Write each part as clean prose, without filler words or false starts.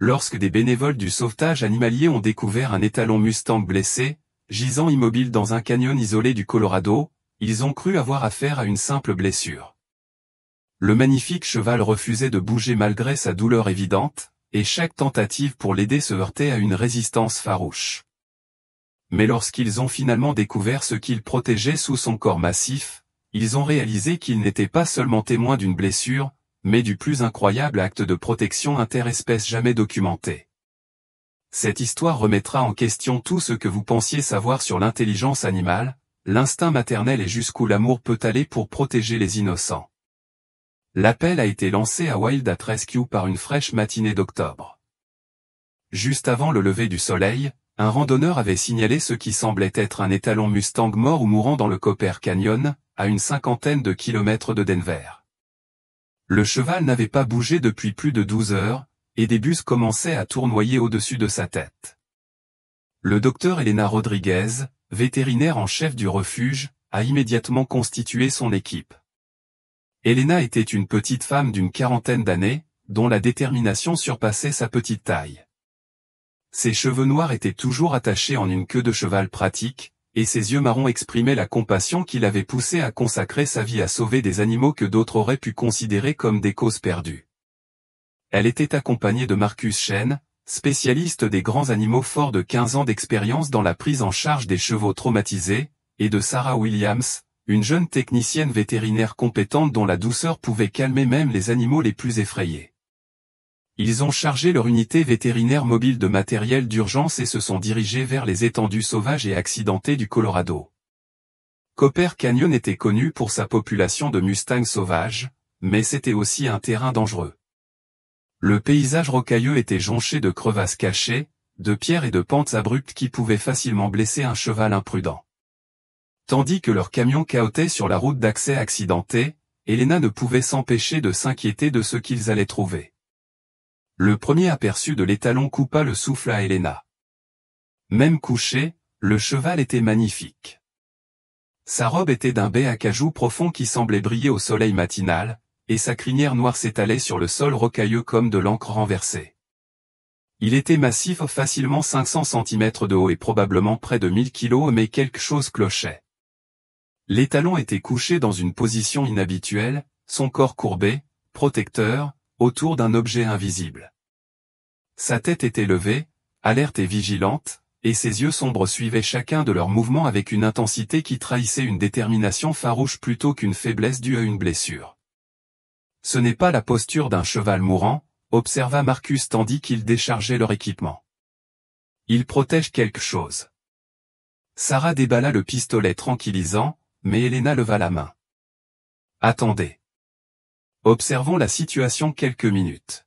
lorsque des bénévoles du sauvetage animalier ont découvert un étalon Mustang blessé, gisant immobile dans un canyon isolé du Colorado, ils ont cru avoir affaire à une simple blessure. Le magnifique cheval refusait de bouger malgré sa douleur évidente, et chaque tentative pour l'aider se heurtait à une résistance farouche. Mais lorsqu'ils ont finalement découvert ce qu'il protégeait sous son corps massif, ils ont réalisé qu'ils n'étaient pas seulement témoins d'une blessure, mais du plus incroyable acte de protection interespèce jamais documenté. Cette histoire remettra en question tout ce que vous pensiez savoir sur l'intelligence animale, l'instinct maternel et jusqu'où l'amour peut aller pour protéger les innocents. L'appel a été lancé à Wild at Rescue par une fraîche matinée d'octobre. Juste avant le lever du soleil, un randonneur avait signalé ce qui semblait être un étalon Mustang mort ou mourant dans le Copper Canyon, à une 50aine de kilomètres de Denver. Le cheval n'avait pas bougé depuis plus de 12 heures, et des bus commençaient à tournoyer au-dessus de sa tête. Le docteur Elena Rodriguez, vétérinaire en chef du refuge, a immédiatement constitué son équipe. Elena était une petite femme d'une 40aine d'années, dont la détermination surpassait sa petite taille. Ses cheveux noirs étaient toujours attachés en une queue de cheval pratique, et ses yeux marrons exprimaient la compassion qui l'avait poussé à consacrer sa vie à sauver des animaux que d'autres auraient pu considérer comme des causes perdues. Elle était accompagnée de Marcus Chen, spécialiste des grands animaux fort de 15 ans d'expérience dans la prise en charge des chevaux traumatisés, et de Sarah Williams, une jeune technicienne vétérinaire compétente dont la douceur pouvait calmer même les animaux les plus effrayés. Ils ont chargé leur unité vétérinaire mobile de matériel d'urgence et se sont dirigés vers les étendues sauvages et accidentées du Colorado. Copper Canyon était connu pour sa population de Mustangs sauvages, mais c'était aussi un terrain dangereux. Le paysage rocailleux était jonché de crevasses cachées, de pierres et de pentes abruptes qui pouvaient facilement blesser un cheval imprudent. Tandis que leur camion cahotait sur la route d'accès accidentée, Elena ne pouvait s'empêcher de s'inquiéter de ce qu'ils allaient trouver. Le premier aperçu de l'étalon coupa le souffle à Elena. Même couché, le cheval était magnifique. Sa robe était d'un bai acajou profond qui semblait briller au soleil matinal, et sa crinière noire s'étalait sur le sol rocailleux comme de l'encre renversée. Il était massif, facilement 500 cm de haut et probablement près de 1000 kg, mais quelque chose clochait. L'étalon était couché dans une position inhabituelle, son corps courbé, protecteur, autour d'un objet invisible. Sa tête était levée, alerte et vigilante, et ses yeux sombres suivaient chacun de leurs mouvements avec une intensité qui trahissait une détermination farouche plutôt qu'une faiblesse due à une blessure. Ce n'est pas la posture d'un cheval mourant, observa Marcus tandis qu'ils déchargeaient leur équipement. Il protège quelque chose. Sarah déballa le pistolet tranquillisant, mais Elena leva la main. Attendez. Observons la situation quelques minutes.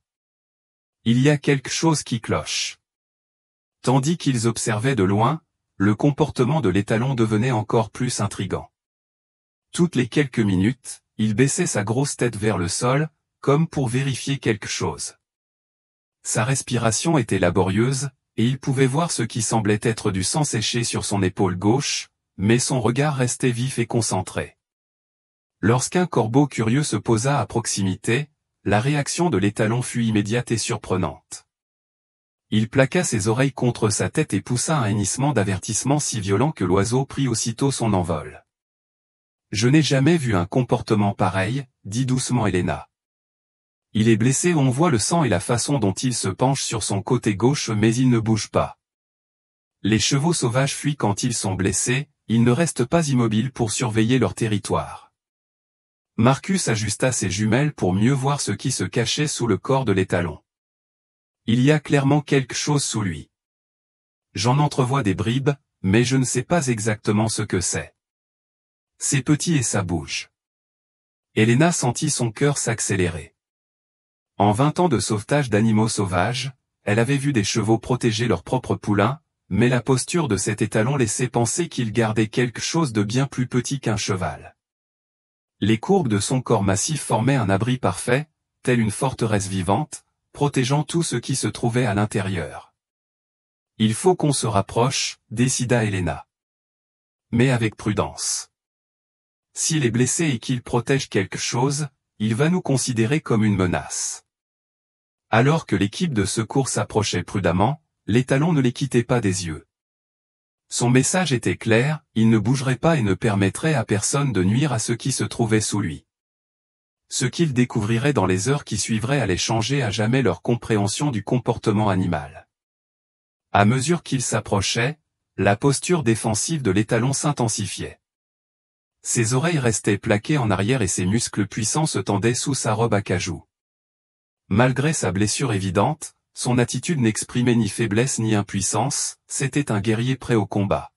Il y a quelque chose qui cloche. Tandis qu'ils observaient de loin, le comportement de l'étalon devenait encore plus intrigant. Toutes les quelques minutes, il baissait sa grosse tête vers le sol, comme pour vérifier quelque chose. Sa respiration était laborieuse, et il pouvait voir ce qui semblait être du sang séché sur son épaule gauche, mais son regard restait vif et concentré. Lorsqu'un corbeau curieux se posa à proximité, la réaction de l'étalon fut immédiate et surprenante. Il plaqua ses oreilles contre sa tête et poussa un hennissement d'avertissement si violent que l'oiseau prit aussitôt son envol. « Je n'ai jamais vu un comportement pareil, » dit doucement Elena. « Il est blessé, on voit le sang et la façon dont il se penche sur son côté gauche mais il ne bouge pas. Les chevaux sauvages fuient quand ils sont blessés, ils ne restent pas immobiles pour surveiller leur territoire. » Marcus ajusta ses jumelles pour mieux voir ce qui se cachait sous le corps de l'étalon. Il y a clairement quelque chose sous lui. J'en entrevois des bribes, mais je ne sais pas exactement ce que c'est. C'est petit et ça bouge. Elena sentit son cœur s'accélérer. En 20 ans de sauvetage d'animaux sauvages, elle avait vu des chevaux protéger leurs propres poulains, mais la posture de cet étalon laissait penser qu'il gardait quelque chose de bien plus petit qu'un cheval. Les courbes de son corps massif formaient un abri parfait, telle une forteresse vivante, protégeant tout ce qui se trouvait à l'intérieur. Il faut qu'on se rapproche, décida Elena. Mais avec prudence. S'il est blessé et qu'il protège quelque chose, il va nous considérer comme une menace. Alors que l'équipe de secours s'approchait prudemment, l'étalon ne les quittait pas des yeux. Son message était clair, il ne bougerait pas et ne permettrait à personne de nuire à ceux qui se trouvaient sous lui. Ce qu'ils découvriraient dans les heures qui suivraient allait changer à jamais leur compréhension du comportement animal. À mesure qu'ils s'approchaient, la posture défensive de l'étalon s'intensifiait. Ses oreilles restaient plaquées en arrière et ses muscles puissants se tendaient sous sa robe à cajou. Malgré sa blessure évidente, son attitude n'exprimait ni faiblesse ni impuissance, c'était un guerrier prêt au combat.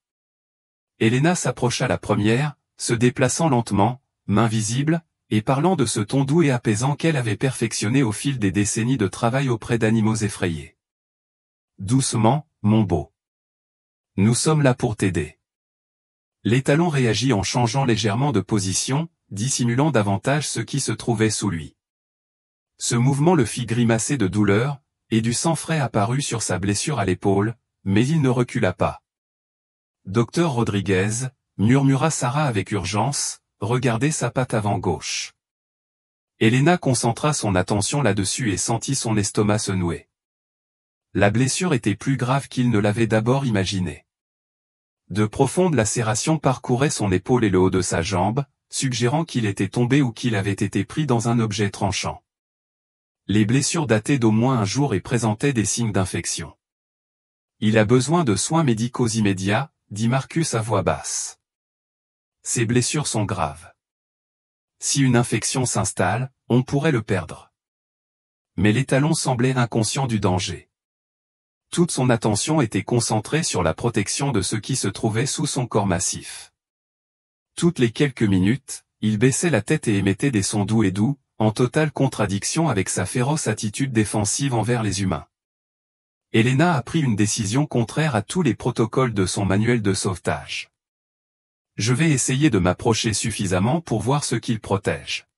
Elena s'approcha la première, se déplaçant lentement, main visible, et parlant de ce ton doux et apaisant qu'elle avait perfectionné au fil des décennies de travail auprès d'animaux effrayés. « Doucement, mon beau. Nous sommes là pour t'aider. » L'étalon réagit en changeant légèrement de position, dissimulant davantage ce qui se trouvait sous lui. Ce mouvement le fit grimacer de douleur, et du sang frais apparut sur sa blessure à l'épaule, mais il ne recula pas. « Docteur Rodriguez, » murmura Sarah avec urgence, « regardez sa patte avant gauche. » Elena concentra son attention là-dessus et sentit son estomac se nouer. La blessure était plus grave qu'il ne l'avait d'abord imaginé. De profondes lacérations parcouraient son épaule et le haut de sa jambe, suggérant qu'il était tombé ou qu'il avait été pris dans un objet tranchant. Les blessures dataient d'au moins un jour et présentaient des signes d'infection. « Il a besoin de soins médicaux immédiats, » dit Marcus à voix basse. « Ces blessures sont graves. Si une infection s'installe, on pourrait le perdre. » Mais l'étalon semblait inconscient du danger. Toute son attention était concentrée sur la protection de ceux qui se trouvaient sous son corps massif. Toutes les quelques minutes, il baissait la tête et émettait des sons doux, en totale contradiction avec sa féroce attitude défensive envers les humains. Elena a pris une décision contraire à tous les protocoles de son manuel de sauvetage. Je vais essayer de m'approcher suffisamment pour voir ce qu'il protège.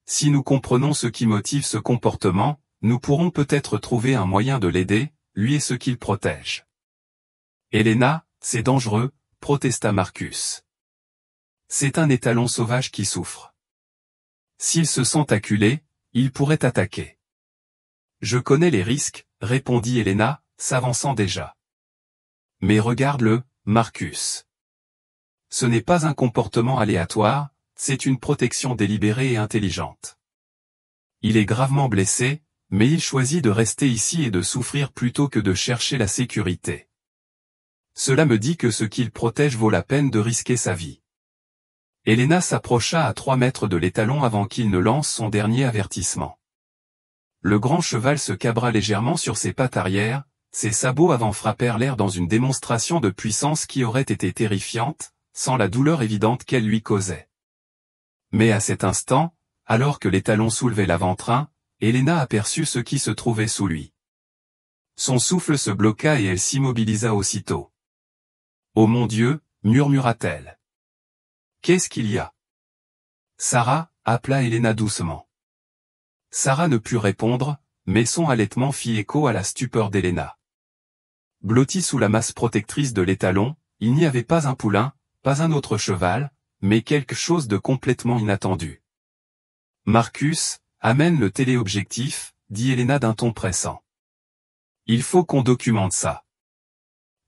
Si nous comprenons ce qui motive ce comportement, nous pourrons peut-être trouver un moyen de l'aider, lui et ce qu'il protège. Elena, c'est dangereux, protesta Marcus. C'est un étalon sauvage qui souffre. S'il se sent acculé, il pourrait attaquer. Je connais les risques, répondit Elena, s'avançant déjà. Mais regarde-le, Marcus. Ce n'est pas un comportement aléatoire, c'est une protection délibérée et intelligente. Il est gravement blessé, mais il choisit de rester ici et de souffrir plutôt que de chercher la sécurité. Cela me dit que ce qu'il protège vaut la peine de risquer sa vie. Elena s'approcha à 3 mètres de l'étalon avant qu'il ne lance son dernier avertissement. Le grand cheval se cabra légèrement sur ses pattes arrière, ses sabots avant frappèrent l'air dans une démonstration de puissance qui aurait été terrifiante, sans la douleur évidente qu'elle lui causait. Mais à cet instant, alors que l'étalon soulevait l'avant-train, Elena aperçut ce qui se trouvait sous lui. Son souffle se bloqua et elle s'immobilisa aussitôt. « Oh mon Dieu !» murmura-t-elle. « Qu'est-ce qu'il y a ?» Sarah, appela Elena doucement. Sarah ne put répondre, mais son halètement fit écho à la stupeur d'Elena. Blotti sous la masse protectrice de l'étalon, il n'y avait pas un poulain, pas un autre cheval, mais quelque chose de complètement inattendu. « Marcus, amène le téléobjectif, » dit Elena d'un ton pressant. « Il faut qu'on documente ça.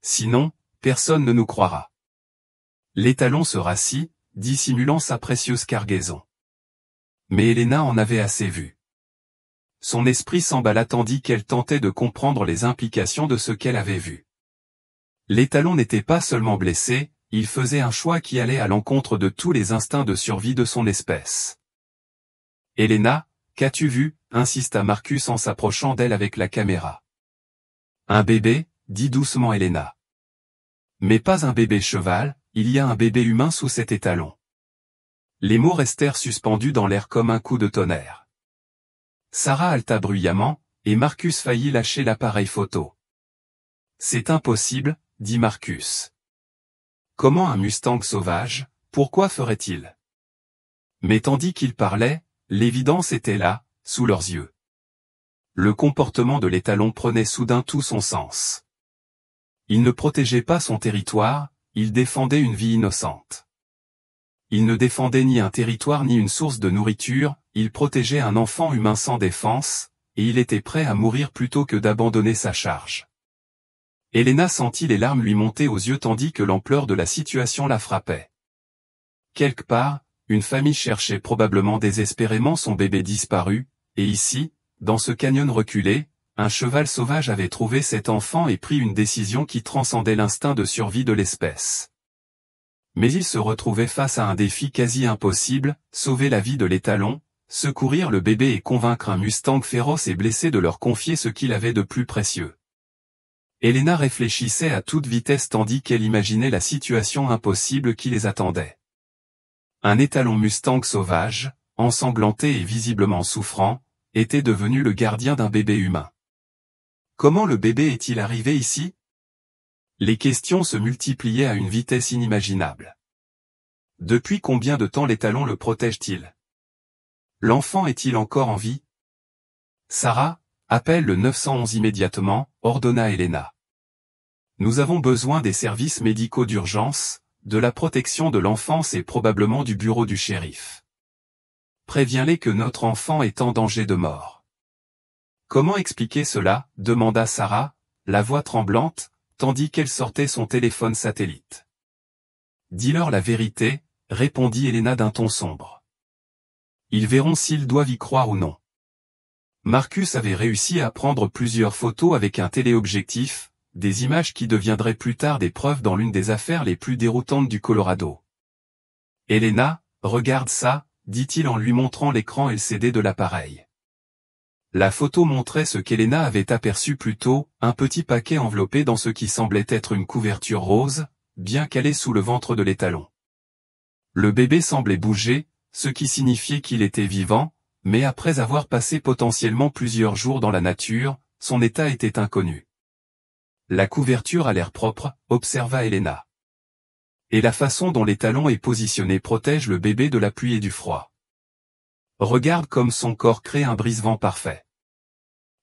Sinon, personne ne nous croira. » L'étalon se rassit, dissimulant sa précieuse cargaison. Mais Elena en avait assez vu. Son esprit s'emballa tandis qu'elle tentait de comprendre les implications de ce qu'elle avait vu. L'étalon n'était pas seulement blessé, il faisait un choix qui allait à l'encontre de tous les instincts de survie de son espèce. « Elena, qu'as-tu vu ?» insista Marcus en s'approchant d'elle avec la caméra. « Un bébé » dit doucement Elena. « Mais pas un bébé cheval, il y a un bébé humain sous cet étalon. » Les mots restèrent suspendus dans l'air comme un coup de tonnerre. Sarah haleta bruyamment, et Marcus faillit lâcher l'appareil photo. « C'est impossible, » dit Marcus. « Comment un Mustang sauvage, pourquoi ferait-il » Mais tandis qu'il parlait, l'évidence était là, sous leurs yeux. Le comportement de l'étalon prenait soudain tout son sens. Il ne protégeait pas son territoire, il défendait une vie innocente. Il ne défendait ni un territoire ni une source de nourriture, il protégeait un enfant humain sans défense, et il était prêt à mourir plutôt que d'abandonner sa charge. Elena sentit les larmes lui monter aux yeux tandis que l'ampleur de la situation la frappait. Quelque part, une famille cherchait probablement désespérément son bébé disparu, et ici, dans ce canyon reculé, un cheval sauvage avait trouvé cet enfant et pris une décision qui transcendait l'instinct de survie de l'espèce. Mais il se retrouvait face à un défi quasi impossible, sauver la vie de l'étalon, secourir le bébé et convaincre un Mustang féroce et blessé de leur confier ce qu'il avait de plus précieux. Elena réfléchissait à toute vitesse tandis qu'elle imaginait la situation impossible qui les attendait. Un étalon Mustang sauvage, ensanglanté et visiblement souffrant, était devenu le gardien d'un bébé humain. Comment le bébé est-il arrivé ici? Les questions se multipliaient à une vitesse inimaginable. Depuis combien de temps l'étalon le protège-t-il? L'enfant est-il encore en vie? Sarah, appelle le 911 immédiatement, ordonna Elena. Nous avons besoin des services médicaux d'urgence, de la protection de l'enfance et probablement du bureau du shérif. Préviens-les que notre enfant est en danger de mort. Comment expliquer cela? Demanda Sarah, la voix tremblante, tandis qu'elle sortait son téléphone satellite. Dis-leur la vérité, répondit Elena d'un ton sombre. Ils verront s'ils doivent y croire ou non. Marcus avait réussi à prendre plusieurs photos avec un téléobjectif, des images qui deviendraient plus tard des preuves dans l'une des affaires les plus déroutantes du Colorado. Elena, regarde ça, dit-il en lui montrant l'écran LCD de l'appareil. La photo montrait ce qu'Elena avait aperçu plus tôt, un petit paquet enveloppé dans ce qui semblait être une couverture rose, bien calée sous le ventre de l'étalon. Le bébé semblait bouger, ce qui signifiait qu'il était vivant, mais après avoir passé potentiellement plusieurs jours dans la nature, son état était inconnu. La couverture a l'air propre, observa Elena. Et la façon dont l'étalon est positionné protège le bébé de la pluie et du froid. Regarde comme son corps crée un brise-vent parfait.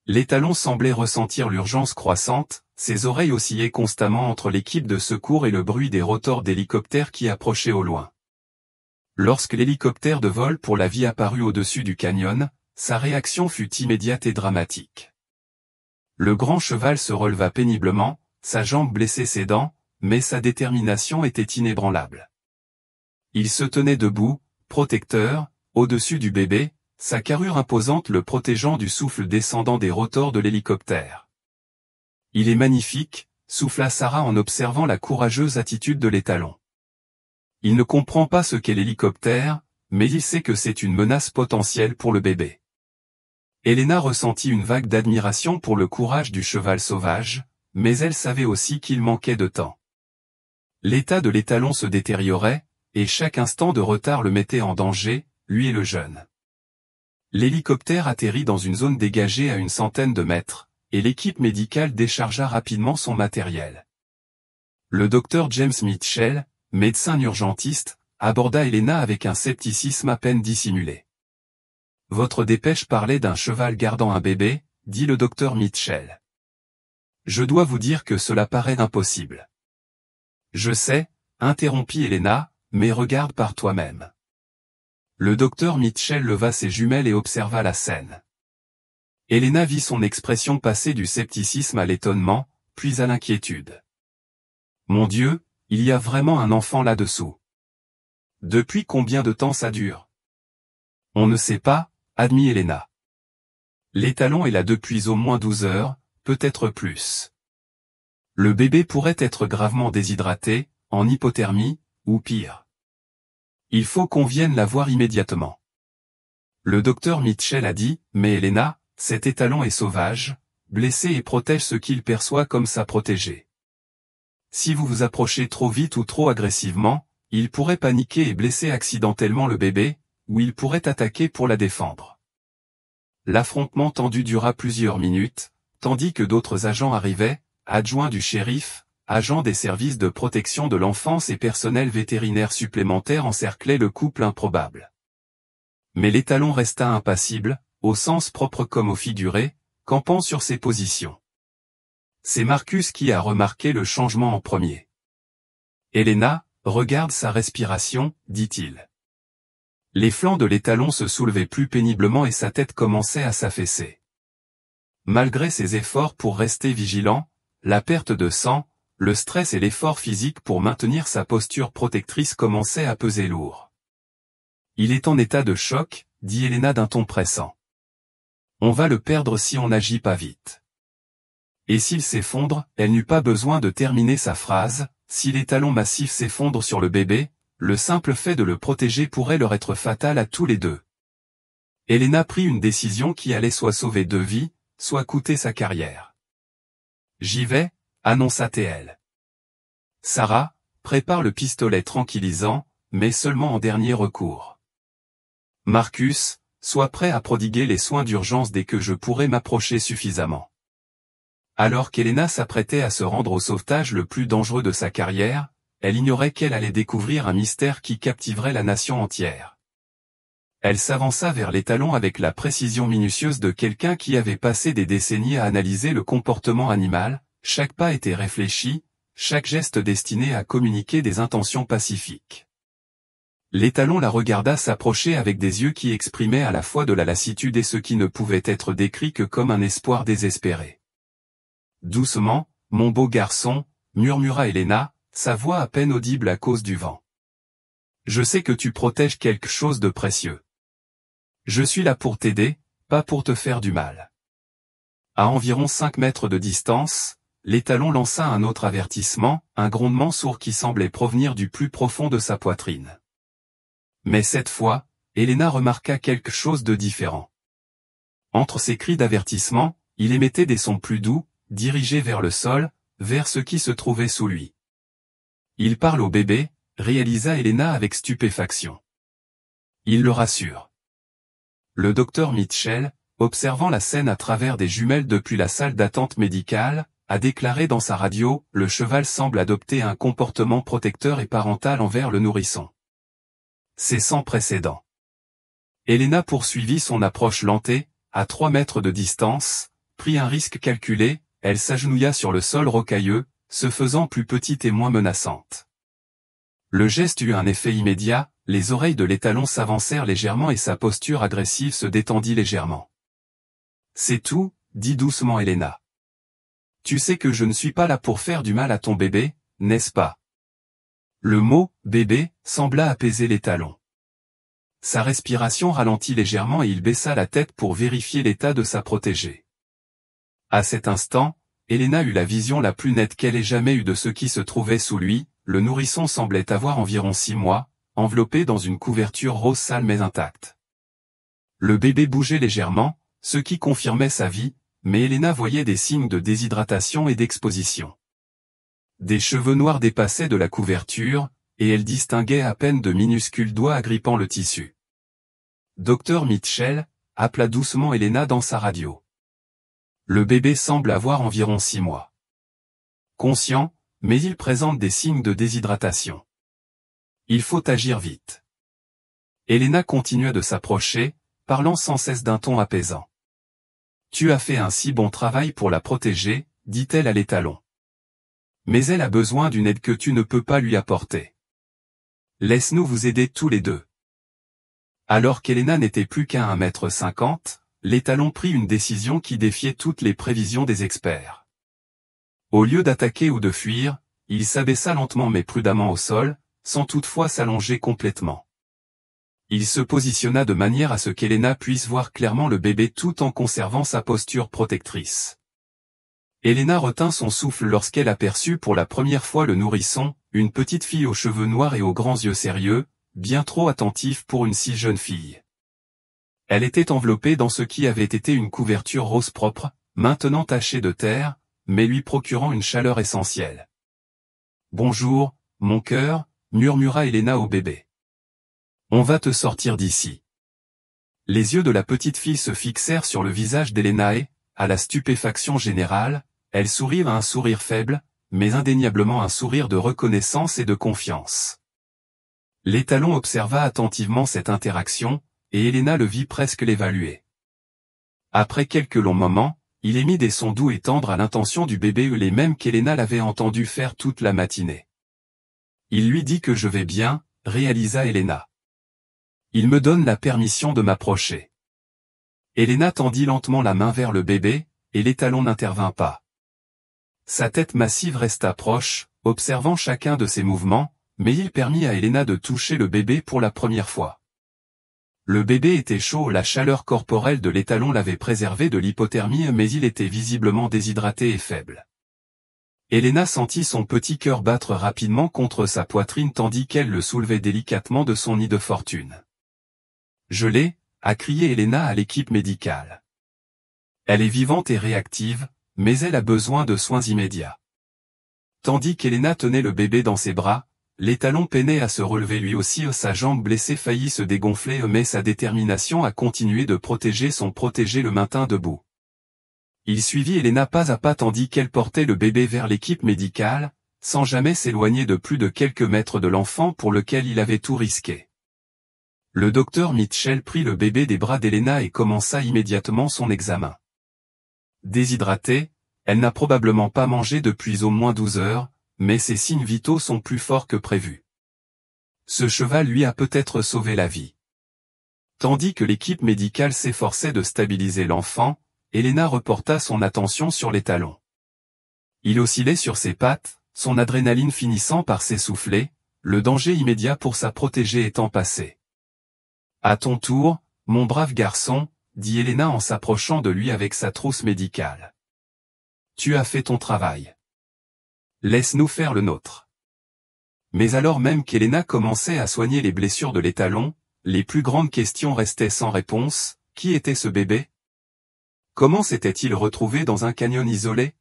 L'étalon semblait ressentir l'urgence croissante, ses oreilles oscillaient constamment entre l'équipe de secours et le bruit des rotors d'hélicoptères qui approchaient au loin. Lorsque l'hélicoptère de vol pour la vie apparut au-dessus du canyon, sa réaction fut immédiate et dramatique. Le grand cheval se releva péniblement, sa jambe blessée cédant, mais sa détermination était inébranlable. Il se tenait debout, protecteur, au-dessus du bébé, sa carrure imposante le protégeant du souffle descendant des rotors de l'hélicoptère. Il est magnifique, souffla Sarah en observant la courageuse attitude de l'étalon. Il ne comprend pas ce qu'est l'hélicoptère, mais il sait que c'est une menace potentielle pour le bébé. Elena ressentit une vague d'admiration pour le courage du cheval sauvage, mais elle savait aussi qu'il manquait de temps. L'état de l'étalon se détériorait, et chaque instant de retard le mettait en danger, lui et le jeune. L'hélicoptère atterrit dans une zone dégagée à une centaine de mètres, et l'équipe médicale déchargea rapidement son matériel. Le docteur James Mitchell, médecin urgentiste, aborda Elena avec un scepticisme à peine dissimulé. « Votre dépêche parlait d'un cheval gardant un bébé, » dit le docteur Mitchell. « Je dois vous dire que cela paraît impossible. »« Je sais, » interrompit Elena, « mais regarde par toi-même. » Le docteur Mitchell leva ses jumelles et observa la scène. Elena vit son expression passer du scepticisme à l'étonnement, puis à l'inquiétude. « Mon Dieu, il y a vraiment un enfant là-dessous. Depuis combien de temps ça dure? » On ne sait pas, admit Elena. L'étalon est là depuis au moins 12 heures, peut-être plus. Le bébé pourrait être gravement déshydraté, en hypothermie, ou pire. Il faut qu'on vienne la voir immédiatement. Le docteur Mitchell a dit, mais Elena, cet étalon est sauvage, blessé et protège ce qu'il perçoit comme sa protégée. Si vous vous approchez trop vite ou trop agressivement, il pourrait paniquer et blesser accidentellement le bébé, ou il pourrait attaquer pour la défendre. L'affrontement tendu dura plusieurs minutes, tandis que d'autres agents arrivaient, adjoints du shérif, agents des services de protection de l'enfance et personnel vétérinaire supplémentaire encerclaient le couple improbable. Mais l'étalon resta impassible, au sens propre comme au figuré, campant sur ses positions. C'est Marcus qui a remarqué le changement en premier. « Elena, regarde sa respiration, » dit-il. Les flancs de l'étalon se soulevaient plus péniblement et sa tête commençait à s'affaisser. Malgré ses efforts pour rester vigilant, la perte de sang, le stress et l'effort physique pour maintenir sa posture protectrice commençaient à peser lourd. Il est en état de choc, dit Elena d'un ton pressant. On va le perdre si on n'agit pas vite. Et s'il s'effondre, elle n'eut pas besoin de terminer sa phrase, si les talons massifs s'effondrent sur le bébé, le simple fait de le protéger pourrait leur être fatal à tous les deux. Elena prit une décision qui allait soit sauver deux vies, soit coûter sa carrière. J'y vais, annonça-t-elle. Sarah, prépare le pistolet tranquillisant, mais seulement en dernier recours. Marcus, sois prêt à prodiguer les soins d'urgence dès que je pourrai m'approcher suffisamment. Alors qu'Elena s'apprêtait à se rendre au sauvetage le plus dangereux de sa carrière, elle ignorait qu'elle allait découvrir un mystère qui captiverait la nation entière. Elle s'avança vers l'étalon avec la précision minutieuse de quelqu'un qui avait passé des décennies à analyser le comportement animal, chaque pas était réfléchi, chaque geste destiné à communiquer des intentions pacifiques. L'étalon la regarda s'approcher avec des yeux qui exprimaient à la fois de la lassitude et ce qui ne pouvait être décrit que comme un espoir désespéré. Doucement, mon beau garçon, murmura Elena, sa voix à peine audible à cause du vent. Je sais que tu protèges quelque chose de précieux. Je suis là pour t'aider, pas pour te faire du mal. À environ 5 mètres de distance, l'étalon lança un autre avertissement, un grondement sourd qui semblait provenir du plus profond de sa poitrine. Mais cette fois, Elena remarqua quelque chose de différent. Entre ces cris d'avertissement, il émettait des sons plus doux, dirigés vers le sol, vers ce qui se trouvait sous lui. Il parle au bébé, réalisa Elena avec stupéfaction. Il le rassure. Le docteur Mitchell, observant la scène à travers des jumelles depuis la salle d'attente médicale, a déclaré dans sa radio, le cheval semble adopter un comportement protecteur et parental envers le nourrisson. C'est sans précédent. Elena poursuivit son approche lentée, à 3 mètres de distance, prit un risque calculé, elle s'agenouilla sur le sol rocailleux, se faisant plus petite et moins menaçante. Le geste eut un effet immédiat, les oreilles de l'étalon s'avancèrent légèrement et sa posture agressive se détendit légèrement. C'est tout, dit doucement Elena. Tu sais que je ne suis pas là pour faire du mal à ton bébé, n'est-ce pas? Le mot « bébé » sembla apaiser l'étalon. Sa respiration ralentit légèrement et il baissa la tête pour vérifier l'état de sa protégée. À cet instant, Elena eut la vision la plus nette qu'elle ait jamais eue de ce qui se trouvait sous lui. Le nourrisson semblait avoir environ 6 mois, enveloppé dans une couverture rose sale mais intacte. Le bébé bougeait légèrement, ce qui confirmait sa vie, mais Elena voyait des signes de déshydratation et d'exposition. Des cheveux noirs dépassaient de la couverture, et elle distinguait à peine de minuscules doigts agrippant le tissu. Dr Mitchell, appela doucement Elena dans sa radio. Le bébé semble avoir environ 6 mois. Conscient, mais il présente des signes de déshydratation. Il faut agir vite. Elena continua de s'approcher, parlant sans cesse d'un ton apaisant. Tu as fait un si bon travail pour la protéger, dit-elle à l'étalon. Mais elle a besoin d'une aide que tu ne peux pas lui apporter. Laisse-nous vous aider tous les deux. Alors qu'Elena n'était plus qu'à 1,50 m, l'étalon prit une décision qui défiait toutes les prévisions des experts. Au lieu d'attaquer ou de fuir, il s'abaissa lentement mais prudemment au sol, sans toutefois s'allonger complètement. Il se positionna de manière à ce qu'Elena puisse voir clairement le bébé tout en conservant sa posture protectrice. Elena retint son souffle lorsqu'elle aperçut pour la première fois le nourrisson, une petite fille aux cheveux noirs et aux grands yeux sérieux, bien trop attentifs pour une si jeune fille. Elle était enveloppée dans ce qui avait été une couverture rose propre, maintenant tachée de terre, mais lui procurant une chaleur essentielle. « Bonjour, mon cœur », murmura Elena au bébé. « On va te sortir d'ici. » Les yeux de la petite fille se fixèrent sur le visage d'Elena et, à la stupéfaction générale, elle sourit à un sourire faible, mais indéniablement un sourire de reconnaissance et de confiance. L'étalon observa attentivement cette interaction, et Elena le vit presque l'évaluer. Après quelques longs moments, il émit des sons doux et tendres à l'intention du bébé, les mêmes qu'Elena l'avait entendu faire toute la matinée. Il lui dit que je vais bien, réalisa Elena. Il me donne la permission de m'approcher. Elena tendit lentement la main vers le bébé, et l'étalon n'intervint pas. Sa tête massive resta proche, observant chacun de ses mouvements, mais il permit à Elena de toucher le bébé pour la première fois. Le bébé était chaud, la chaleur corporelle de l'étalon l'avait préservé de l'hypothermie, mais il était visiblement déshydraté et faible. Elena sentit son petit cœur battre rapidement contre sa poitrine tandis qu'elle le soulevait délicatement de son nid de fortune. « Je l'ai !» a crié Elena à l'équipe médicale. Elle est vivante et réactive, mais elle a besoin de soins immédiats. Tandis qu'Elena tenait le bébé dans ses bras, l'étalon peinait à se relever lui aussi, sa jambe blessée faillit se dégonfler, mais sa détermination à continuer de protéger le maintint debout. Il suivit Elena pas à pas tandis qu'elle portait le bébé vers l'équipe médicale, sans jamais s'éloigner de plus de quelques mètres de l'enfant pour lequel il avait tout risqué. Le docteur Mitchell prit le bébé des bras d'Elena et commença immédiatement son examen. Déshydratée, elle n'a probablement pas mangé depuis au moins 12 heures, mais ses signes vitaux sont plus forts que prévu. Ce cheval lui a peut-être sauvé la vie. Tandis que l'équipe médicale s'efforçait de stabiliser l'enfant, Elena reporta son attention sur l'étalon. Il oscillait sur ses pattes, son adrénaline finissant par s'essouffler, le danger immédiat pour sa protégée étant passé. « À ton tour, mon brave garçon », dit Elena en s'approchant de lui avec sa trousse médicale. « Tu as fait ton travail. Laisse-nous faire le nôtre. » Mais alors même qu'Elena commençait à soigner les blessures de l'étalon, les plus grandes questions restaient sans réponse. Qui était ce bébé? Comment s'était-il retrouvé dans un canyon isolé?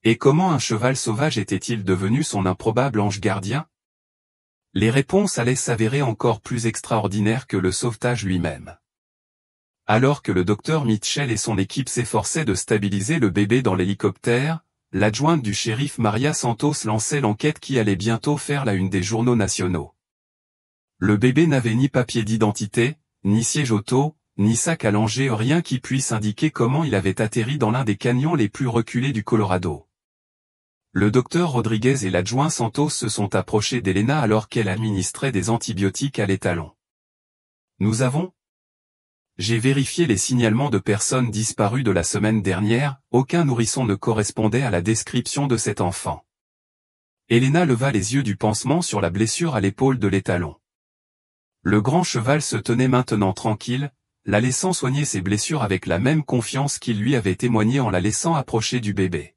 Et comment un cheval sauvage était-il devenu son improbable ange gardien? Les réponses allaient s'avérer encore plus extraordinaires que le sauvetage lui-même. Alors que le docteur Mitchell et son équipe s'efforçaient de stabiliser le bébé dans l'hélicoptère, l'adjointe du shérif Maria Santos lançait l'enquête qui allait bientôt faire la une des journaux nationaux. Le bébé n'avait ni papier d'identité, ni siège auto, ni sac à langer, rien qui puisse indiquer comment il avait atterri dans l'un des canyons les plus reculés du Colorado. Le docteur Rodriguez et l'adjoint Santos se sont approchés d'Elena alors qu'elle administrait des antibiotiques à l'étalon. Nous avons J'ai vérifié les signalements de personnes disparues de la semaine dernière, aucun nourrisson ne correspondait à la description de cet enfant. Elena leva les yeux du pansement sur la blessure à l'épaule de l'étalon. Le grand cheval se tenait maintenant tranquille, la laissant soigner ses blessures avec la même confiance qu'il lui avait témoigné en la laissant approcher du bébé.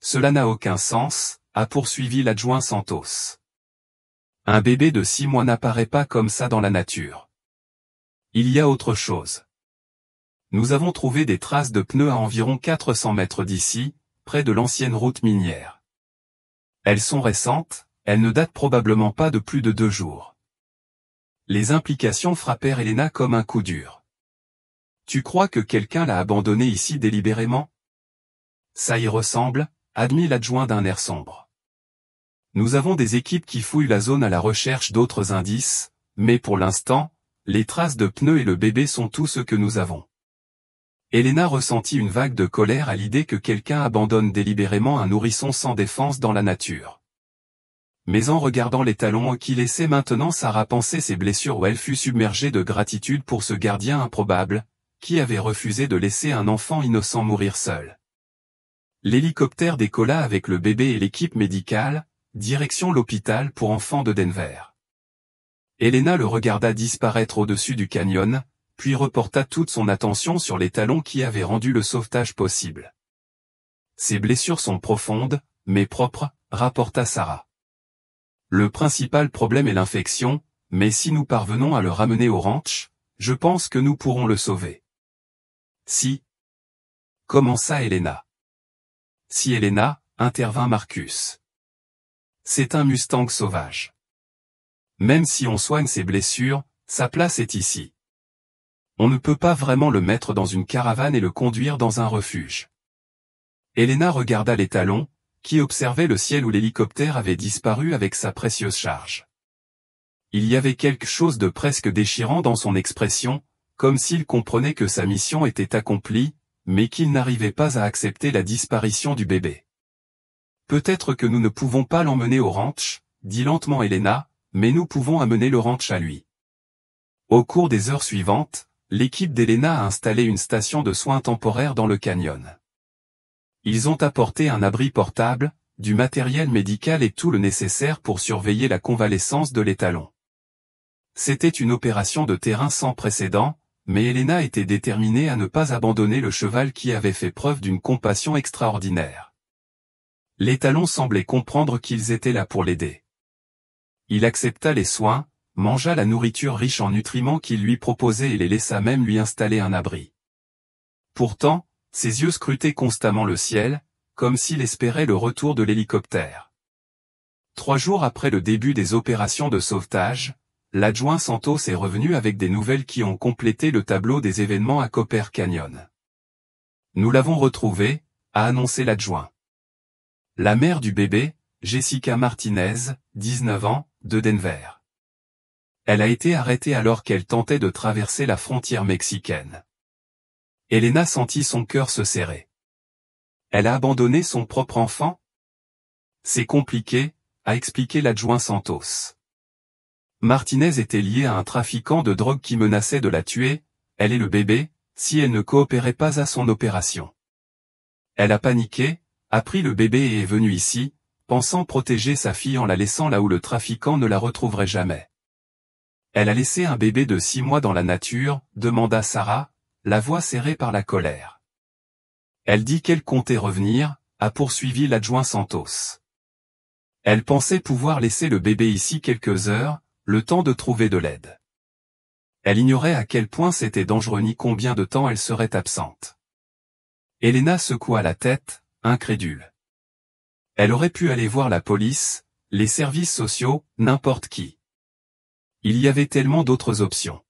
Cela n'a aucun sens, a poursuivi l'adjoint Santos. Un bébé de 6 mois n'apparaît pas comme ça dans la nature. Il y a autre chose. Nous avons trouvé des traces de pneus à environ 400 mètres d'ici, près de l'ancienne route minière. Elles sont récentes, elles ne datent probablement pas de plus de 2 jours. Les implications frappèrent Elena comme un coup dur. Tu crois que quelqu'un l'a abandonné ici délibérément? Ça y ressemble, admit l'adjoint d'un air sombre. Nous avons des équipes qui fouillent la zone à la recherche d'autres indices, mais pour l'instant, les traces de pneus et le bébé sont tout ce que nous avons. Elena ressentit une vague de colère à l'idée que quelqu'un abandonne délibérément un nourrisson sans défense dans la nature. Mais en regardant l'étalon qui laissait maintenant Sarah penser ses blessures, où elle fut submergée de gratitude pour ce gardien improbable, qui avait refusé de laisser un enfant innocent mourir seul. L'hélicoptère décolla avec le bébé et l'équipe médicale, direction l'hôpital pour enfants de Denver. Elena le regarda disparaître au-dessus du canyon, puis reporta toute son attention sur l'étalon qui avait rendu le sauvetage possible. Ses blessures sont profondes, mais propres, rapporta Sarah. Le principal problème est l'infection, mais si nous parvenons à le ramener au ranch, je pense que nous pourrons le sauver. Si. Commença Elena. Si Elena, intervint Marcus. C'est un Mustang sauvage. Même si on soigne ses blessures, sa place est ici. On ne peut pas vraiment le mettre dans une caravane et le conduire dans un refuge. Elena regarda l'étalon, qui observait le ciel où l'hélicoptère avait disparu avec sa précieuse charge. Il y avait quelque chose de presque déchirant dans son expression, comme s'il comprenait que sa mission était accomplie, mais qu'il n'arrivait pas à accepter la disparition du bébé. Peut-être que nous ne pouvons pas l'emmener au ranch, dit lentement Elena, mais nous pouvons amener le ranch à lui. Au cours des heures suivantes, l'équipe d'Elena a installé une station de soins temporaire dans le canyon. Ils ont apporté un abri portable, du matériel médical et tout le nécessaire pour surveiller la convalescence de l'étalon. C'était une opération de terrain sans précédent, mais Elena était déterminée à ne pas abandonner le cheval qui avait fait preuve d'une compassion extraordinaire. L'étalon semblait comprendre qu'ils étaient là pour l'aider. Il accepta les soins, mangea la nourriture riche en nutriments qu'ils lui proposaient et les laissa même lui installer un abri. Pourtant, ses yeux scrutaient constamment le ciel, comme s'il espérait le retour de l'hélicoptère. 3 jours après le début des opérations de sauvetage, l'adjoint Santos est revenu avec des nouvelles qui ont complété le tableau des événements à Copper Canyon. Nous l'avons retrouvé, a annoncé l'adjoint. La mère du bébé, Jessica Martinez, 19 ans, de Denver. Elle a été arrêtée alors qu'elle tentait de traverser la frontière mexicaine. Elena sentit son cœur se serrer. Elle a abandonné son propre enfant? C'est compliqué, a expliqué l'adjoint Santos. Martinez était liée à un trafiquant de drogue qui menaçait de la tuer, elle et le bébé, si elle ne coopérait pas à son opération. Elle a paniqué, a pris le bébé et est venue ici, pensant protéger sa fille en la laissant là où le trafiquant ne la retrouverait jamais. Elle a laissé un bébé de 6 mois dans la nature, demanda Sarah, la voix serrée par la colère. Elle dit qu'elle comptait revenir, a poursuivi l'adjoint Santos. Elle pensait pouvoir laisser le bébé ici quelques heures, le temps de trouver de l'aide. Elle ignorait à quel point c'était dangereux ni combien de temps elle serait absente. Elena secoua la tête, incrédule. Elle aurait pu aller voir la police, les services sociaux, n'importe qui. Il y avait tellement d'autres options.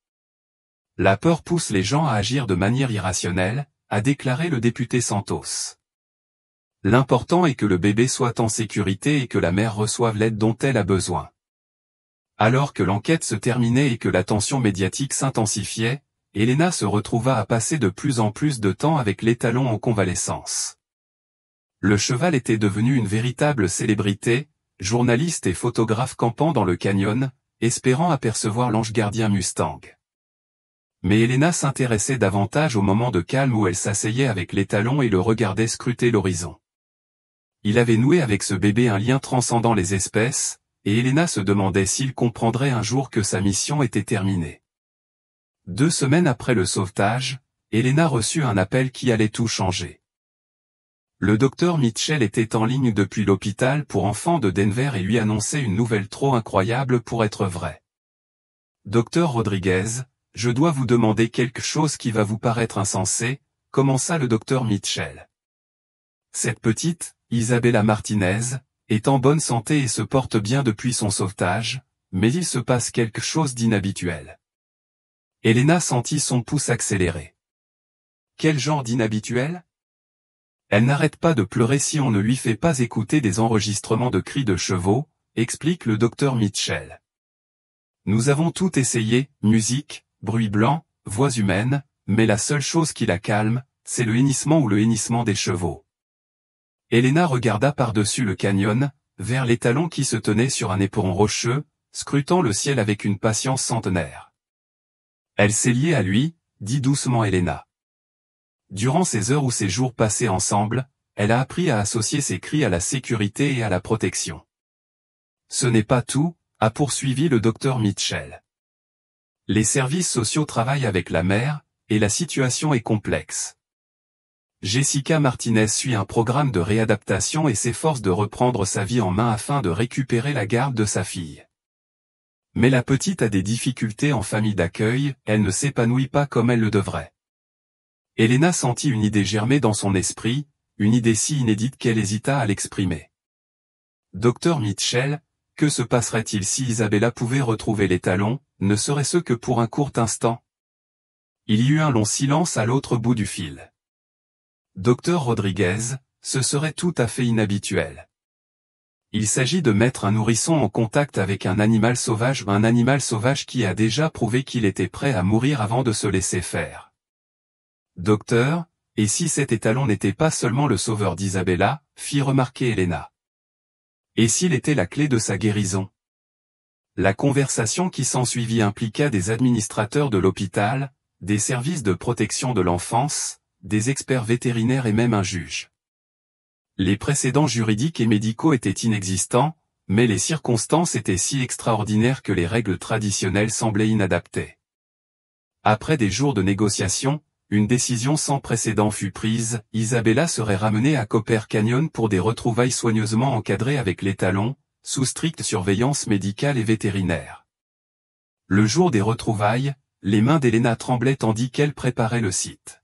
La peur pousse les gens à agir de manière irrationnelle, a déclaré le député Santos. L'important est que le bébé soit en sécurité et que la mère reçoive l'aide dont elle a besoin. Alors que l'enquête se terminait et que la tension médiatique s'intensifiait, Elena se retrouva à passer de plus en plus de temps avec l'étalon en convalescence. Le cheval était devenu une véritable célébrité, journaliste et photographe campant dans le canyon, espérant apercevoir l'ange gardien Mustang. Mais Elena s'intéressait davantage au moment de calme où elle s'asseyait avec l'étalon et le regardait scruter l'horizon. Il avait noué avec ce bébé un lien transcendant les espèces, et Elena se demandait s'il comprendrait un jour que sa mission était terminée. 2 semaines après le sauvetage, Elena reçut un appel qui allait tout changer. Le docteur Mitchell était en ligne depuis l'hôpital pour enfants de Denver et lui annonçait une nouvelle trop incroyable pour être vraie. Docteur Rodriguez, je dois vous demander quelque chose qui va vous paraître insensé, commença le docteur Mitchell. Cette petite, Isabella Martinez, est en bonne santé et se porte bien depuis son sauvetage, mais il se passe quelque chose d'inhabituel. Elena sentit son pouce accélérer. Quel genre d'inhabituel? Elle n'arrête pas de pleurer si on ne lui fait pas écouter des enregistrements de cris de chevaux, explique le docteur Mitchell. Nous avons tout essayé, musique, bruit blanc, voix humaines, mais la seule chose qui la calme, c'est le hennissement ou le hennissement des chevaux. Elena regarda par-dessus le canyon, vers l'étalon qui se tenait sur un éperon rocheux, scrutant le ciel avec une patience centenaire. Elle s'est liée à lui, dit doucement Elena. Durant ces heures ou ces jours passés ensemble, elle a appris à associer ses cris à la sécurité et à la protection. Ce n'est pas tout, a poursuivi le docteur Mitchell. Les services sociaux travaillent avec la mère, et la situation est complexe. Jessica Martinez suit un programme de réadaptation et s'efforce de reprendre sa vie en main afin de récupérer la garde de sa fille. Mais la petite a des difficultés en famille d'accueil, elle ne s'épanouit pas comme elle le devrait. Elena sentit une idée germer dans son esprit, une idée si inédite qu'elle hésita à l'exprimer. Docteur Mitchell, que se passerait-il si Isabella pouvait retrouver l'étalon, ne serait-ce que pour un court instant? Il y eut un long silence à l'autre bout du fil. Docteur Rodriguez, ce serait tout à fait inhabituel. Il s'agit de mettre un nourrisson en contact avec un animal sauvage qui a déjà prouvé qu'il était prêt à mourir avant de se laisser faire. Docteur, et si cet étalon n'était pas seulement le sauveur d'Isabella, fit remarquer Elena. Et s'il était la clé de sa guérison? La conversation qui s'ensuivit impliqua des administrateurs de l'hôpital, des services de protection de l'enfance, des experts vétérinaires et même un juge. Les précédents juridiques et médicaux étaient inexistants, mais les circonstances étaient si extraordinaires que les règles traditionnelles semblaient inadaptées. Après des jours de négociations, une décision sans précédent fut prise, Isabella serait ramenée à Copper Canyon pour des retrouvailles soigneusement encadrées avec l'étalon, sous stricte surveillance médicale et vétérinaire. Le jour des retrouvailles, les mains d'Elena tremblaient tandis qu'elle préparait le site.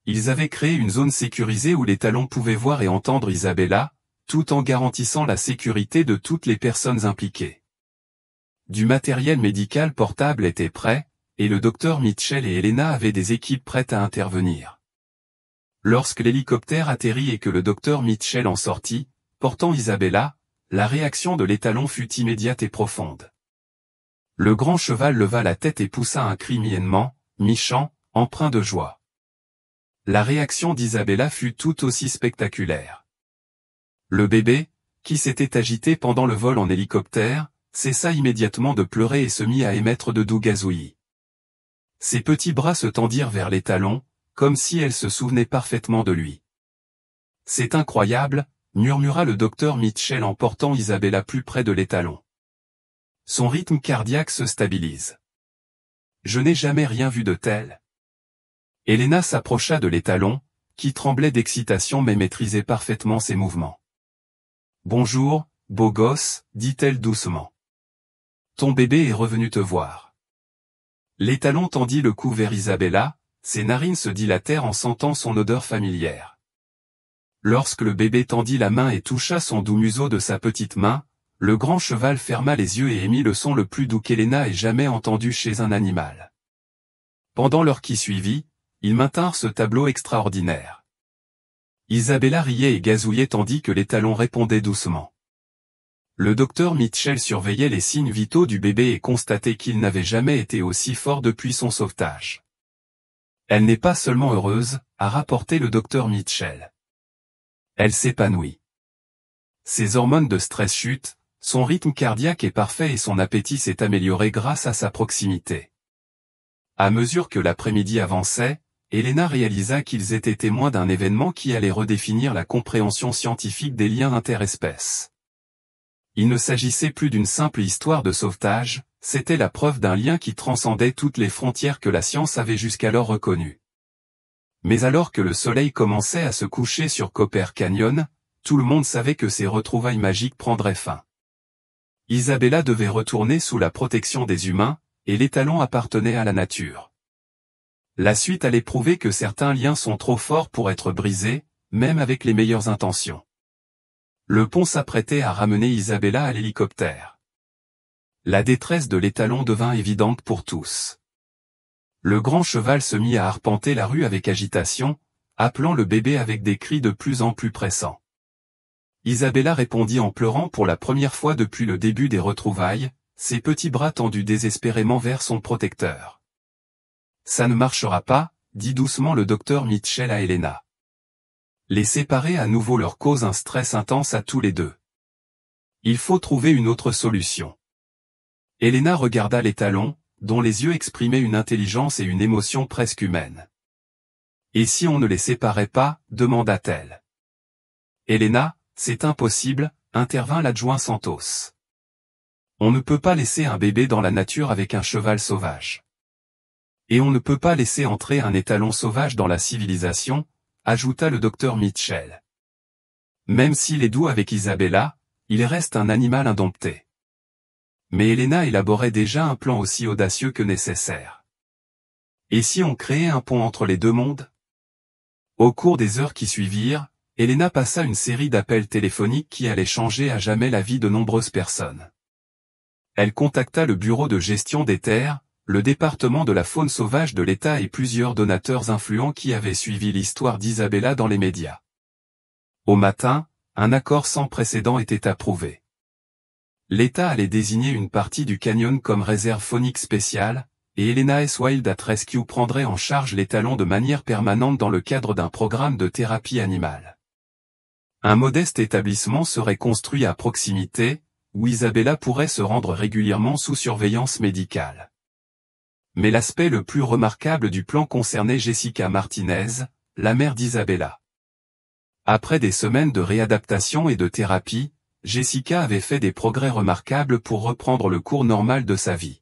Ils avaient créé une zone sécurisée où l'étalon pouvait voir et entendre Isabella, tout en garantissant la sécurité de toutes les personnes impliquées. Du matériel médical portable était prêt, et le docteur Mitchell et Elena avaient des équipes prêtes à intervenir. Lorsque l'hélicoptère atterrit et que le docteur Mitchell en sortit, portant Isabella, la réaction de l'étalon fut immédiate et profonde. Le grand cheval leva la tête et poussa un cri mi-hainement, mi-chant, empreint de joie. La réaction d'Isabella fut tout aussi spectaculaire. Le bébé, qui s'était agité pendant le vol en hélicoptère, cessa immédiatement de pleurer et se mit à émettre de doux gazouillis. Ses petits bras se tendirent vers l'étalon, comme si elle se souvenait parfaitement de lui. « C'est incroyable », murmura le docteur Mitchell en portant Isabella plus près de l'étalon. Son rythme cardiaque se stabilise. « Je n'ai jamais rien vu de tel. » Elena s'approcha de l'étalon, qui tremblait d'excitation mais maîtrisait parfaitement ses mouvements. « Bonjour, beau gosse, dit-elle doucement. Ton bébé est revenu te voir. » L'étalon tendit le cou vers Isabella, ses narines se dilatèrent en sentant son odeur familière. Lorsque le bébé tendit la main et toucha son doux museau de sa petite main, le grand cheval ferma les yeux et émit le son le plus doux qu'Elena ait jamais entendu chez un animal. Pendant l'heure qui suivit, ils maintinrent ce tableau extraordinaire. Isabella riait et gazouillait tandis que l'étalon répondait doucement. Le docteur Mitchell surveillait les signes vitaux du bébé et constatait qu'il n'avait jamais été aussi fort depuis son sauvetage. Elle n'est pas seulement heureuse, a rapporté le docteur Mitchell. Elle s'épanouit. Ses hormones de stress chutent, son rythme cardiaque est parfait et son appétit s'est amélioré grâce à sa proximité. À mesure que l'après-midi avançait, Elena réalisa qu'ils étaient témoins d'un événement qui allait redéfinir la compréhension scientifique des liens interespèces. Il ne s'agissait plus d'une simple histoire de sauvetage, c'était la preuve d'un lien qui transcendait toutes les frontières que la science avait jusqu'alors reconnues. Mais alors que le soleil commençait à se coucher sur Copper Canyon, tout le monde savait que ces retrouvailles magiques prendraient fin. Isabella devait retourner sous la protection des humains, et l'étalon appartenait à la nature. La suite allait prouver que certains liens sont trop forts pour être brisés, même avec les meilleures intentions. Le pont s'apprêtait à ramener Isabella à l'hélicoptère. La détresse de l'étalon devint évidente pour tous. Le grand cheval se mit à arpenter la rue avec agitation, appelant le bébé avec des cris de plus en plus pressants. Isabella répondit en pleurant pour la première fois depuis le début des retrouvailles, ses petits bras tendus désespérément vers son protecteur. « Ça ne marchera pas », dit doucement le docteur Mitchell à Elena. Les séparer à nouveau leur cause un stress intense à tous les deux. Il faut trouver une autre solution. Elena regarda l'étalon, dont les yeux exprimaient une intelligence et une émotion presque humaine. « Et si on ne les séparait pas ?» demanda-t-elle. « Elena, c'est impossible », intervint l'adjoint Santos. « On ne peut pas laisser un bébé dans la nature avec un cheval sauvage. Et on ne peut pas laisser entrer un étalon sauvage dans la civilisation, » ajouta le docteur Mitchell. Même s'il est doux avec Isabella, il reste un animal indompté. Mais Elena élaborait déjà un plan aussi audacieux que nécessaire. Et si on créait un pont entre les deux mondes? Au cours des heures qui suivirent, Elena passa une série d'appels téléphoniques qui allaient changer à jamais la vie de nombreuses personnes. Elle contacta le bureau de gestion des terres, le département de la faune sauvage de l'État et plusieurs donateurs influents qui avaient suivi l'histoire d'Isabella dans les médias. Au matin, un accord sans précédent était approuvé. L'État allait désigner une partie du canyon comme réserve faunique spéciale, et Elena S. Wild at Rescue prendrait en charge l'étalon de manière permanente dans le cadre d'un programme de thérapie animale. Un modeste établissement serait construit à proximité, où Isabella pourrait se rendre régulièrement sous surveillance médicale. Mais l'aspect le plus remarquable du plan concernait Jessica Martinez, la mère d'Isabella. Après des semaines de réadaptation et de thérapie, Jessica avait fait des progrès remarquables pour reprendre le cours normal de sa vie.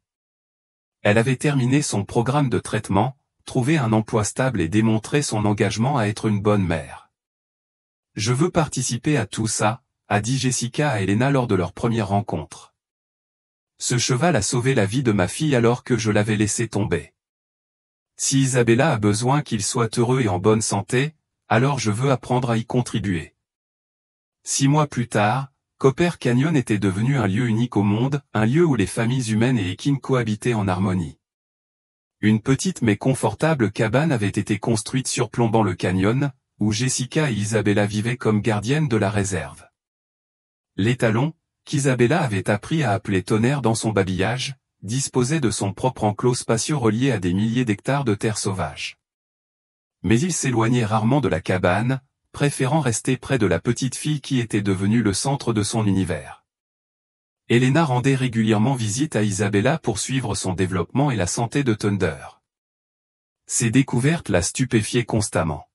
Elle avait terminé son programme de traitement, trouvé un emploi stable et démontré son engagement à être une bonne mère. « Je veux participer à tout ça », a dit Jessica à Elena lors de leur première rencontre. « Ce cheval a sauvé la vie de ma fille alors que je l'avais laissé tomber. Si Isabella a besoin qu'il soit heureux et en bonne santé, alors je veux apprendre à y contribuer. » 6 mois plus tard, Copper Canyon était devenu un lieu unique au monde, un lieu où les familles humaines et équines cohabitaient en harmonie. Une petite mais confortable cabane avait été construite surplombant le canyon, où Jessica et Isabella vivaient comme gardiennes de la réserve. L'étalon, qu'Isabella avait appris à appeler Tonnerre dans son babillage, disposait de son propre enclos spacieux relié à des milliers d'hectares de terre sauvage. Mais il s'éloignait rarement de la cabane, préférant rester près de la petite fille qui était devenue le centre de son univers. Elena rendait régulièrement visite à Isabella pour suivre son développement et la santé de Thunder. Ces découvertes la stupéfiaient constamment.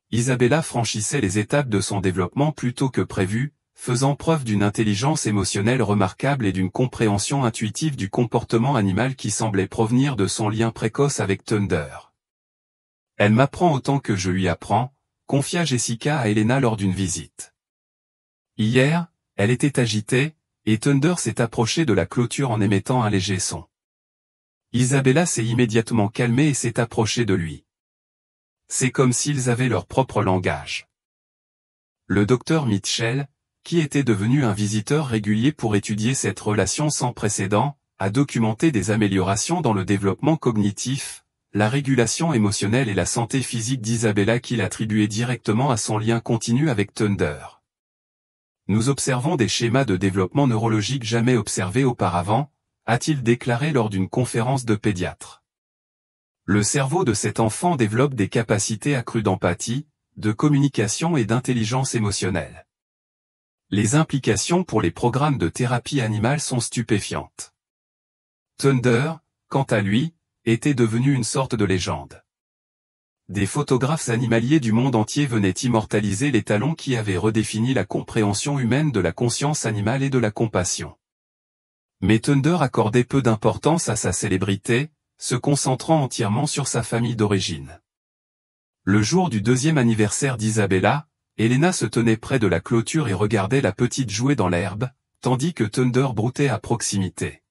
Isabella franchissait les étapes de son développement plus tôt que prévu, faisant preuve d'une intelligence émotionnelle remarquable et d'une compréhension intuitive du comportement animal qui semblait provenir de son lien précoce avec Thunder. « Elle m'apprend autant que je lui apprends », confia Jessica à Elena lors d'une visite. Hier, elle était agitée, et Thunder s'est approché de la clôture en émettant un léger son. Isabella s'est immédiatement calmée et s'est approchée de lui. C'est comme s'ils avaient leur propre langage. Le docteur Mitchell, qui était devenu un visiteur régulier pour étudier cette relation sans précédent, a documenté des améliorations dans le développement cognitif, la régulation émotionnelle et la santé physique d'Isabella qu'il attribuait directement à son lien continu avec Thunder. Nous observons des schémas de développement neurologique jamais observés auparavant, a-t-il déclaré lors d'une conférence de pédiatre. Le cerveau de cet enfant développe des capacités accrues d'empathie, de communication et d'intelligence émotionnelle. Les implications pour les programmes de thérapie animale sont stupéfiantes. Thunder, quant à lui, était devenu une sorte de légende. Des photographes animaliers du monde entier venaient immortaliser l'étalon qui avait redéfini la compréhension humaine de la conscience animale et de la compassion. Mais Thunder accordait peu d'importance à sa célébrité, se concentrant entièrement sur sa famille d'origine. Le jour du 2e anniversaire d'Isabella, Elena se tenait près de la clôture et regardait la petite jouer dans l'herbe, tandis que Thunder broutait à proximité.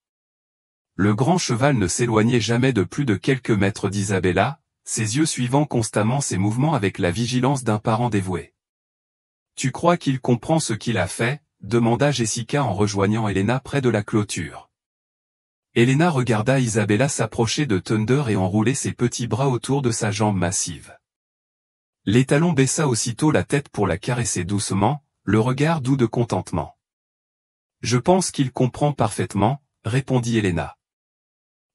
Le grand cheval ne s'éloignait jamais de plus de quelques mètres d'Isabella, ses yeux suivant constamment ses mouvements avec la vigilance d'un parent dévoué. « Tu crois qu'il comprend ce qu'il a fait ?» demanda Jessica en rejoignant Elena près de la clôture. Elena regarda Isabella s'approcher de Thunder et enrouler ses petits bras autour de sa jambe massive. L'étalon baissa aussitôt la tête pour la caresser doucement, le regard doux de contentement. « Je pense qu'il comprend parfaitement », répondit Elena.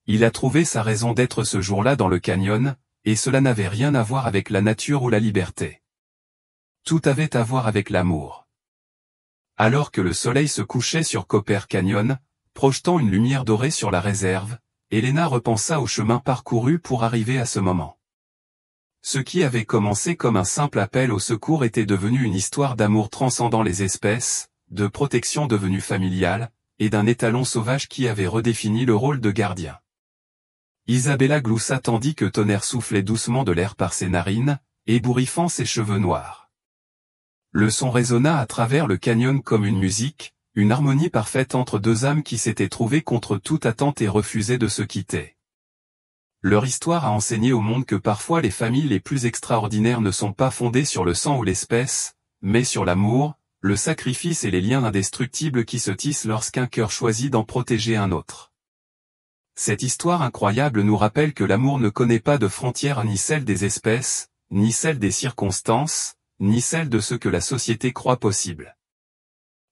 Il a trouvé sa raison d'être ce jour-là dans le canyon, et cela n'avait rien à voir avec la nature ou la liberté. Tout avait à voir avec l'amour. Alors que le soleil se couchait sur Copper Canyon, projetant une lumière dorée sur la réserve, Elena repensa au chemin parcouru pour arriver à ce moment. Ce qui avait commencé comme un simple appel au secours était devenu une histoire d'amour transcendant les espèces, de protection devenue familiale, et d'un étalon sauvage qui avait redéfini le rôle de gardien. Isabella gloussa tandis que Tonnerre soufflait doucement de l'air par ses narines, ébouriffant ses cheveux noirs. Le son résonna à travers le canyon comme une musique, une harmonie parfaite entre deux âmes qui s'étaient trouvées contre toute attente et refusaient de se quitter. Leur histoire a enseigné au monde que parfois les familles les plus extraordinaires ne sont pas fondées sur le sang ou l'espèce, mais sur l'amour, le sacrifice et les liens indestructibles qui se tissent lorsqu'un cœur choisit d'en protéger un autre. Cette histoire incroyable nous rappelle que l'amour ne connaît pas de frontières ni celle des espèces, ni celle des circonstances, ni celle de ce que la société croit possible.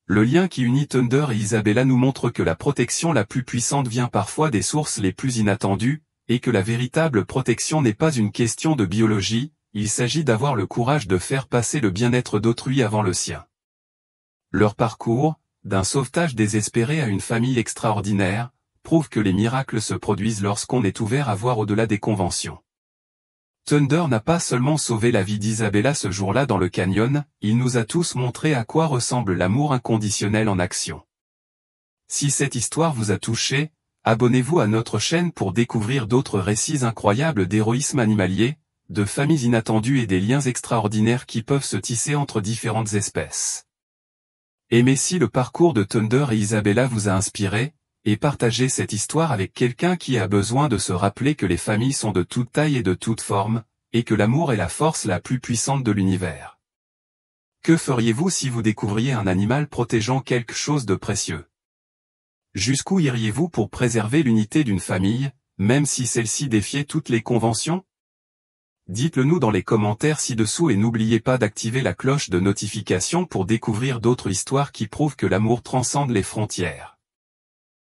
Le lien qui unit Thunder et Isabella nous montre que la protection la plus puissante vient parfois des sources les plus inattendues, et que la véritable protection n'est pas une question de biologie, il s'agit d'avoir le courage de faire passer le bien-être d'autrui avant le sien. Leur parcours, d'un sauvetage désespéré à une famille extraordinaire, prouve que les miracles se produisent lorsqu'on est ouvert à voir au-delà des conventions. Thunder n'a pas seulement sauvé la vie d'Isabella ce jour-là dans le canyon, il nous a tous montré à quoi ressemble l'amour inconditionnel en action. Si cette histoire vous a touché, abonnez-vous à notre chaîne pour découvrir d'autres récits incroyables d'héroïsme animalier, de familles inattendues et des liens extraordinaires qui peuvent se tisser entre différentes espèces. Aimez si le parcours de Thunder et Isabella vous a inspiré, et partagez cette histoire avec quelqu'un qui a besoin de se rappeler que les familles sont de toute taille et de toute forme, et que l'amour est la force la plus puissante de l'univers. Que feriez-vous si vous découvriez un animal protégeant quelque chose de précieux? Jusqu'où iriez-vous pour préserver l'unité d'une famille, même si celle-ci défiait toutes les conventions? Dites-le nous dans les commentaires ci-dessous et n'oubliez pas d'activer la cloche de notification pour découvrir d'autres histoires qui prouvent que l'amour transcende les frontières.